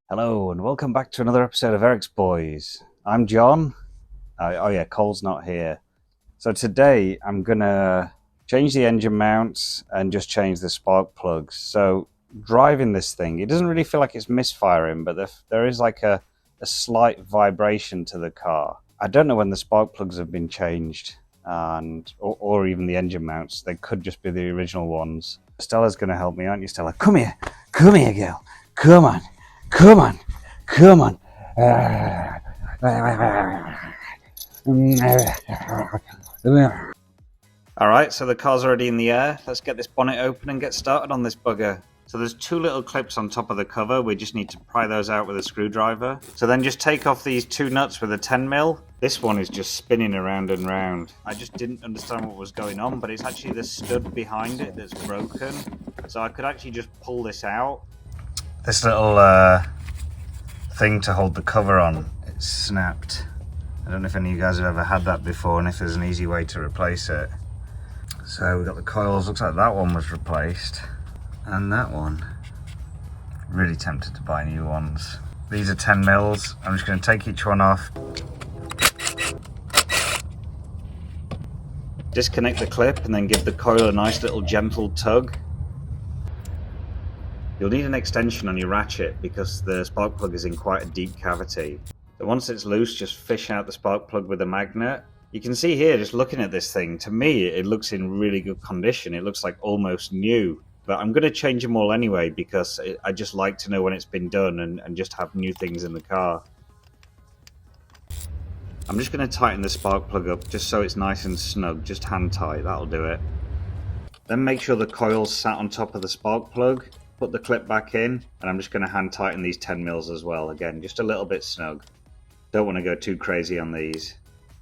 Hello and welcome back to another episode of Bergs Boys. I'm John. Oh yeah, Cole's not here. So today I'm gonna change the engine mounts and just change the spark plugs. So driving this thing, it doesn't really feel like it's misfiring, but there is like a slight vibration to the car. I don't know when the spark plugs have been changed or even the engine mounts. They could just be the original ones. Stella's gonna help me, aren't you, Stella? Come here, girl. Come on. Come on, come on. All right, so the car's already in the air. Let's get this bonnet open and get started on this bugger. So there's two little clips on top of the cover. We just need to pry those out with a screwdriver. So then just take off these two nuts with a 10mm. This one is just spinning around and round. I just didn't understand what was going on, but it's actually the stud behind it that's broken. So I could actually just pull this out. This little thing to hold the cover on, it's snapped. I don't know if any of you guys have ever had that before and if there's an easy way to replace it. So we've got the coils, looks like that one was replaced. And that one. Really tempted to buy new ones. These are 10mm. I'm just going to take each one off. Disconnect the clip and then give the coil a nice little gentle tug. You'll need an extension on your ratchet because the spark plug is in quite a deep cavity. So once it's loose, just fish out the spark plug with a magnet. You can see here, just looking at this thing, to me it looks in really good condition. It looks like almost new. But I'm going to change them all anyway because I just like to know when it's been done and just have new things in the car. I'm just going to tighten the spark plug up just so it's nice and snug, just hand tight, that'll do it. Then make sure the coil's sat on top of the spark plug. Put the clip back in, and I'm just going to hand tighten these 10mm as well. Again, just a little bit snug. Don't want to go too crazy on these.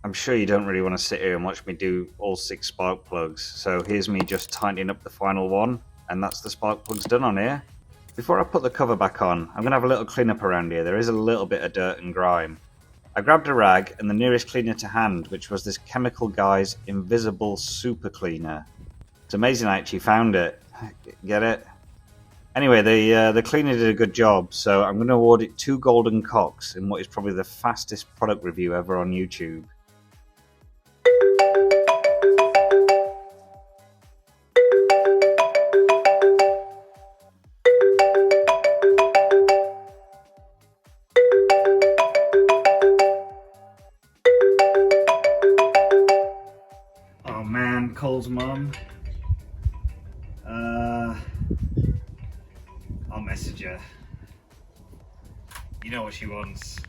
I'm sure you don't really want to sit here and watch me do all 6 spark plugs. So here's me just tightening up the final one, and that's the spark plugs done on here. Before I put the cover back on, I'm going to have a little clean up around here. There is a little bit of dirt and grime. I grabbed a rag and the nearest cleaner to hand, which was this Chemical Guy's Invisible Super Cleaner. It's amazing I actually found it. Get it? Anyway, the cleaner did a good job, so I'm going to award it 2 golden cocks in what is probably the fastest product review ever on YouTube. Oh man, Cole's mum. I'll message her. You know what she wants.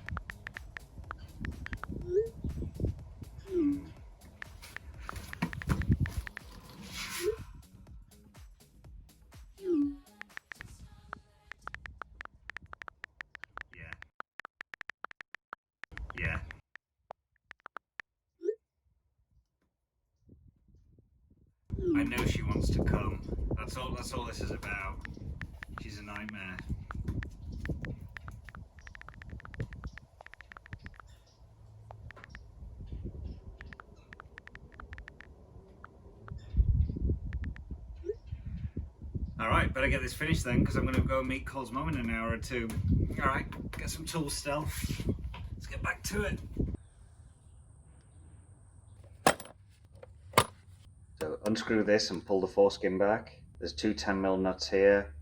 Yeah. I know she wants to come. That's all this is about. She's a nightmare. Alright, better get this finished then, because I'm going to go meet Cole's mum in an hour or two. Alright, get some tools, Stella. Let's get back to it. So unscrew this and pull the foreskin back. There's 2 10mm nuts here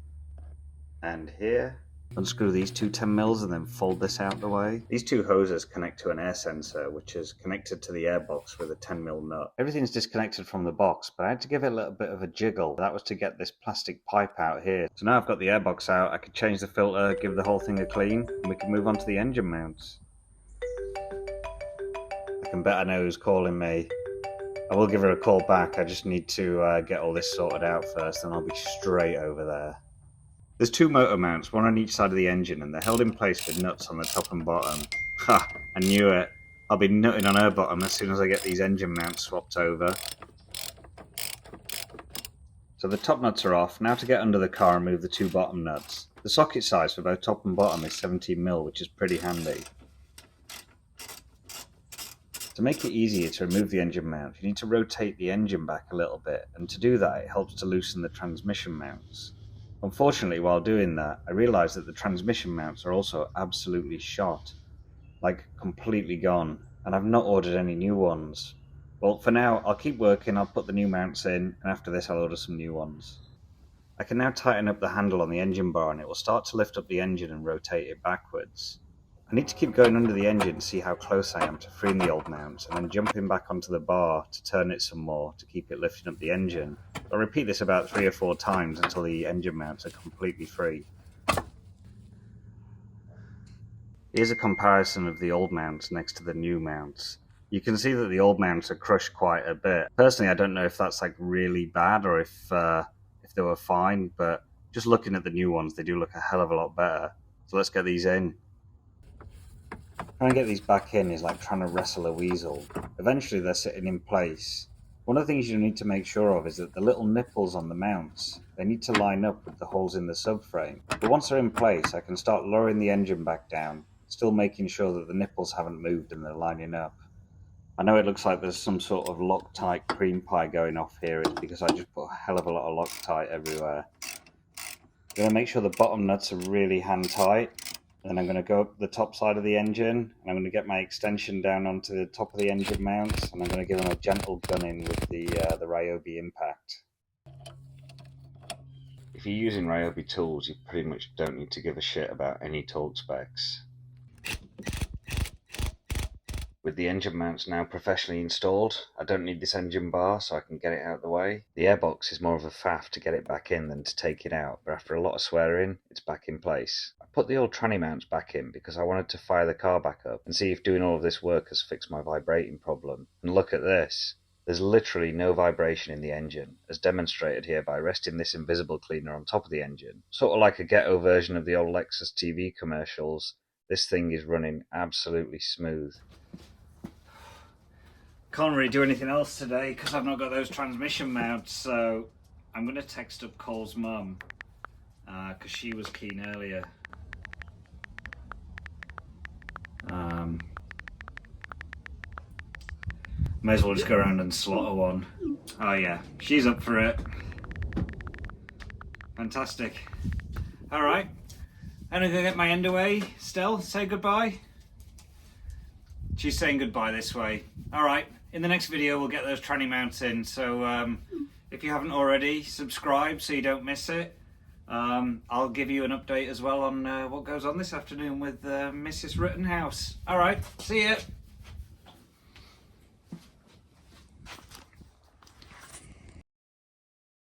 and here. Unscrew these 2 10mm and then fold this out the way. These 2 hoses connect to an air sensor, which is connected to the air box with a 10mm nut. Everything's disconnected from the box, but I had to give it a little bit of a jiggle. That was to get this plastic pipe out here. So now I've got the air box out, I could change the filter, give the whole thing a clean, and we can move on to the engine mounts. I can bet I know who's calling me. I will give her a call back. I just need to get all this sorted out first, and I'll be straight over there. There's 2 motor mounts, one on each side of the engine, and they're held in place with nuts on the top and bottom. Ha! I knew it. I'll be nutting on her bottom as soon as I get these engine mounts swapped over. So the top nuts are off. Now to get under the car and move the 2 bottom nuts. The socket size for both top and bottom is 17mm, which is pretty handy. To make it easier to remove the engine mount, you need to rotate the engine back a little bit, and to do that it helps to loosen the transmission mounts. Unfortunately, while doing that, I realised that the transmission mounts are also absolutely shot. Like, completely gone. And I've not ordered any new ones. Well, for now, I'll keep working, I'll put the new mounts in, and after this I'll order some new ones. I can now tighten up the handle on the engine bar and it will start to lift up the engine and rotate it backwards. I need to keep going under the engine to see how close I am to freeing the old mounts and then jumping back onto the bar to turn it some more to keep it lifting up the engine. I'll repeat this about 3 or 4 times until the engine mounts are completely free. Here's a comparison of the old mounts next to the new mounts. You can see that the old mounts are crushed quite a bit. Personally, I don't know if that's like really bad or if they were fine, but just looking at the new ones, they do look a hell of a lot better. So let's get these in. Trying to get these back in is like trying to wrestle a weasel. Eventually they're sitting in place. One of the things you need to make sure of is that the little nipples on the mounts, they need to line up with the holes in the subframe. But once they're in place, I can start lowering the engine back down, still making sure that the nipples haven't moved and they're lining up. I know it looks like there's some sort of Loctite cream pie going off here. It's because I just put a hell of a lot of Loctite everywhere. I'm going to make sure the bottom nuts are really hand tight. Then I'm going to go up the top side of the engine, and I'm going to get my extension down onto the top of the engine mounts, and I'm going to give them a gentle gunning with the Ryobi impact. If you're using Ryobi tools, you pretty much don't need to give a shit about any torque specs. With the engine mounts now professionally installed, I don't need this engine bar so I can get it out of the way. The airbox is more of a faff to get it back in than to take it out, but after a lot of swearing, it's back in place. I put the old tranny mounts back in because I wanted to fire the car back up and see if doing all of this work has fixed my vibrating problem. And look at this. There's literally no vibration in the engine, as demonstrated here by resting this invisible cleaner on top of the engine. Sort of like a ghetto version of the old Lexus TV commercials, this thing is running absolutely smooth. Can't really do anything else today because I've not got those transmission mounts, so I'm going to text up Cole's mum because she was keen earlier. May as well just go around and slaughter one. Oh yeah, she's up for it. Fantastic. Alright, anything at my end away? Stell, say goodbye. She's saying goodbye this way. Alright, in the next video we'll get those tranny mounts in, so if you haven't already, subscribe so you don't miss it. I'll give you an update as well on what goes on this afternoon with Mrs. Rittenhouse. Alright, see ya!